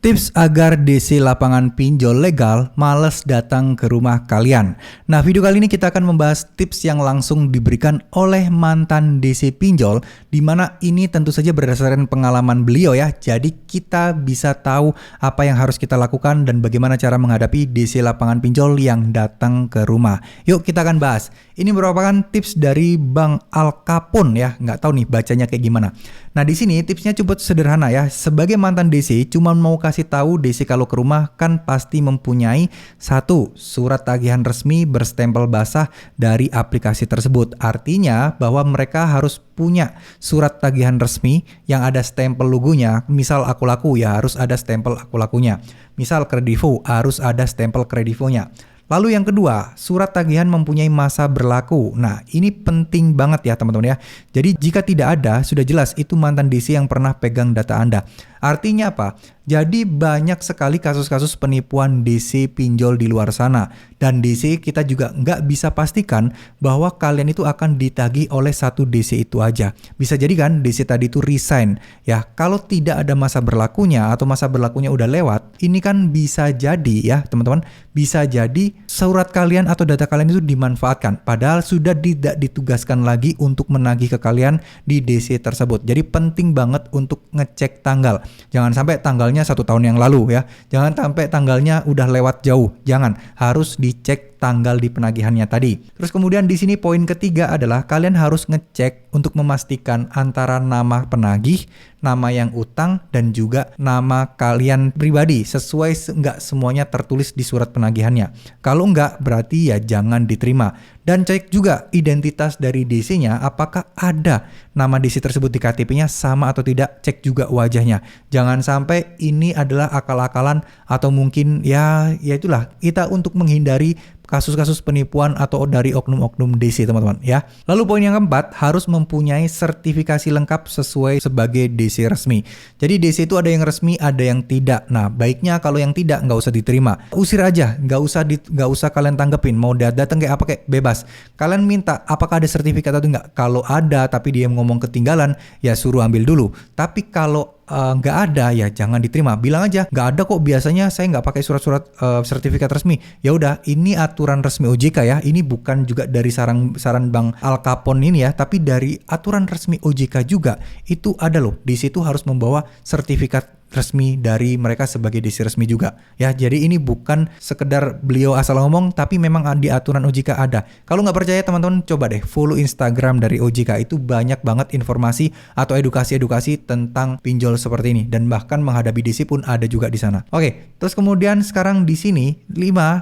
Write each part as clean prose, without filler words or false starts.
Tips agar DC lapangan pinjol legal males datang ke rumah kalian. Nah, video kali ini kita akan membahas tips yang langsung diberikan oleh mantan DC pinjol, di mana ini tentu saja berdasarkan pengalaman beliau ya. Jadi kita bisa tahu apa yang harus kita lakukan dan bagaimana cara menghadapi DC lapangan pinjol yang datang ke rumah. Yuk kita akan bahas. Ini merupakan tips dari Bang Al Capone ya. Nggak tahu nih bacanya kayak gimana. Nah, di sini tipsnya cukup sederhana ya. Sebagai mantan DC, cuma mau kasih tahu DC kalau ke rumah kan pasti mempunyai satu surat tagihan resmi berstempel basah dari aplikasi tersebut. Artinya bahwa mereka harus punya surat tagihan resmi yang ada stempel logonya. Misal Aku Laku ya harus ada stempel Aku Lakunya. Misal Kredivo harus ada stempel Kredivonya. Lalu yang kedua, surat tagihan mempunyai masa berlaku. Nah, ini penting banget ya teman-teman ya. Jadi jika tidak ada, sudah jelas itu mantan DC yang pernah pegang data Anda. Artinya apa? Jadi banyak sekali kasus-kasus penipuan DC pinjol di luar sana. Dan DC kita juga nggak bisa pastikan bahwa kalian itu akan ditagih oleh satu DC itu aja. Bisa jadi kan DC tadi itu resign. Ya, kalau tidak ada masa berlakunya atau masa berlakunya udah lewat, ini kan bisa jadi ya teman-teman, bisa jadi surat kalian atau data kalian itu dimanfaatkan. Padahal sudah tidak ditugaskan lagi untuk menagih ke kalian di DC tersebut. Jadi penting banget untuk ngecek tanggal. Jangan sampai tanggalnya 1 tahun yang lalu ya. Jangan sampai tanggalnya udah lewat jauh. Jangan, harus dicek tanggal di penagihannya tadi. Terus kemudian di sini poin ketiga adalah kalian harus ngecek untuk memastikan antara nama penagih, nama yang utang, dan juga nama kalian pribadi sesuai nggak semuanya tertulis di surat penagihannya. Kalau nggak berarti ya jangan diterima. Dan cek juga identitas dari DC-nya apakah ada nama DC tersebut di KTP-nya sama atau tidak, cek juga wajahnya. Jangan sampai ini adalah akal-akalan atau mungkin ya itulah kita untuk menghindari kasus-kasus penipuan atau dari oknum-oknum DC teman-teman ya. Lalu poin yang keempat, harus mempunyai sertifikasi lengkap sesuai sebagai DC resmi. Jadi DC itu ada yang resmi, ada yang tidak. Nah, baiknya kalau yang tidak nggak usah diterima. Usir aja, nggak usah kalian tanggepin. Mau datang kayak apa kayak bebas. Kalian minta apakah ada sertifikat atau enggak. Kalau ada tapi dia ngomong ketinggalan, ya suruh ambil dulu. Tapi kalau nggak ada ya jangan diterima. Bilang aja nggak ada kok, biasanya saya nggak pakai surat-surat sertifikat resmi. Ya udah, ini aturan resmi OJK ya. Ini bukan juga dari saran Bang Al Capone ini ya, tapi dari aturan resmi OJK juga itu ada loh. Di situ harus membawa sertifikat resmi dari mereka sebagai DC resmi juga ya. Jadi ini bukan sekedar beliau asal ngomong, tapi memang di aturan OJK ada. Kalau nggak percaya teman-teman coba deh follow Instagram dari OJK, itu banyak banget informasi atau edukasi tentang pinjol seperti ini, dan bahkan menghadapi DC pun ada juga di sana. Oke, terus kemudian sekarang di sini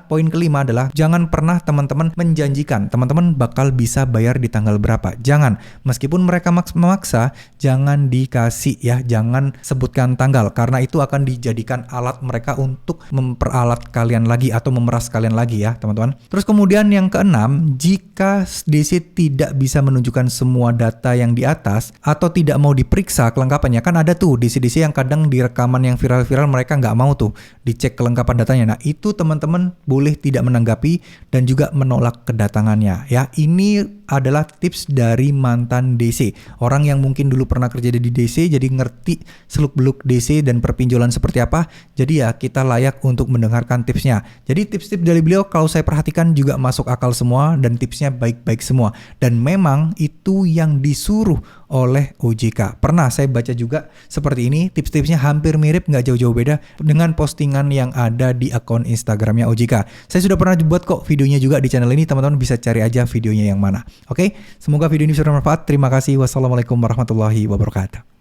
poin kelima adalah jangan pernah teman-teman menjanjikan teman-teman bakal bisa bayar di tanggal berapa. Jangan, meskipun mereka memaksa, jangan dikasih ya, jangan sebutkan tanggal, karena itu akan dijadikan alat mereka untuk memperalat kalian lagi atau memeras kalian lagi ya teman-teman. Terus kemudian yang keenam, jika DC tidak bisa menunjukkan semua data yang di atas atau tidak mau diperiksa kelengkapannya, kan ada tuh DC yang kadang di rekaman yang viral-viral mereka nggak mau tuh dicek kelengkapan datanya. Nah itu teman-teman boleh tidak menanggapi dan juga menolak kedatangannya ya. Ini adalah tips dari mantan DC, orang yang mungkin dulu pernah kerja di DC jadi ngerti seluk-beluk DC dan perpinjolan seperti apa. Jadi ya kita layak untuk mendengarkan tipsnya. Jadi tips-tips dari beliau kalau saya perhatikan juga masuk akal semua dan tipsnya baik-baik semua, dan memang itu yang disuruh oleh OJK. Pernah saya baca juga seperti ini, tips-tipsnya hampir mirip, nggak jauh-jauh beda dengan postingan yang ada di akun Instagramnya OJK. Saya sudah pernah buat kok videonya juga di channel ini, teman-teman bisa cari aja videonya yang mana. Oke, semoga video ini bisa bermanfaat. Terima kasih. Wassalamualaikum warahmatullahi wabarakatuh.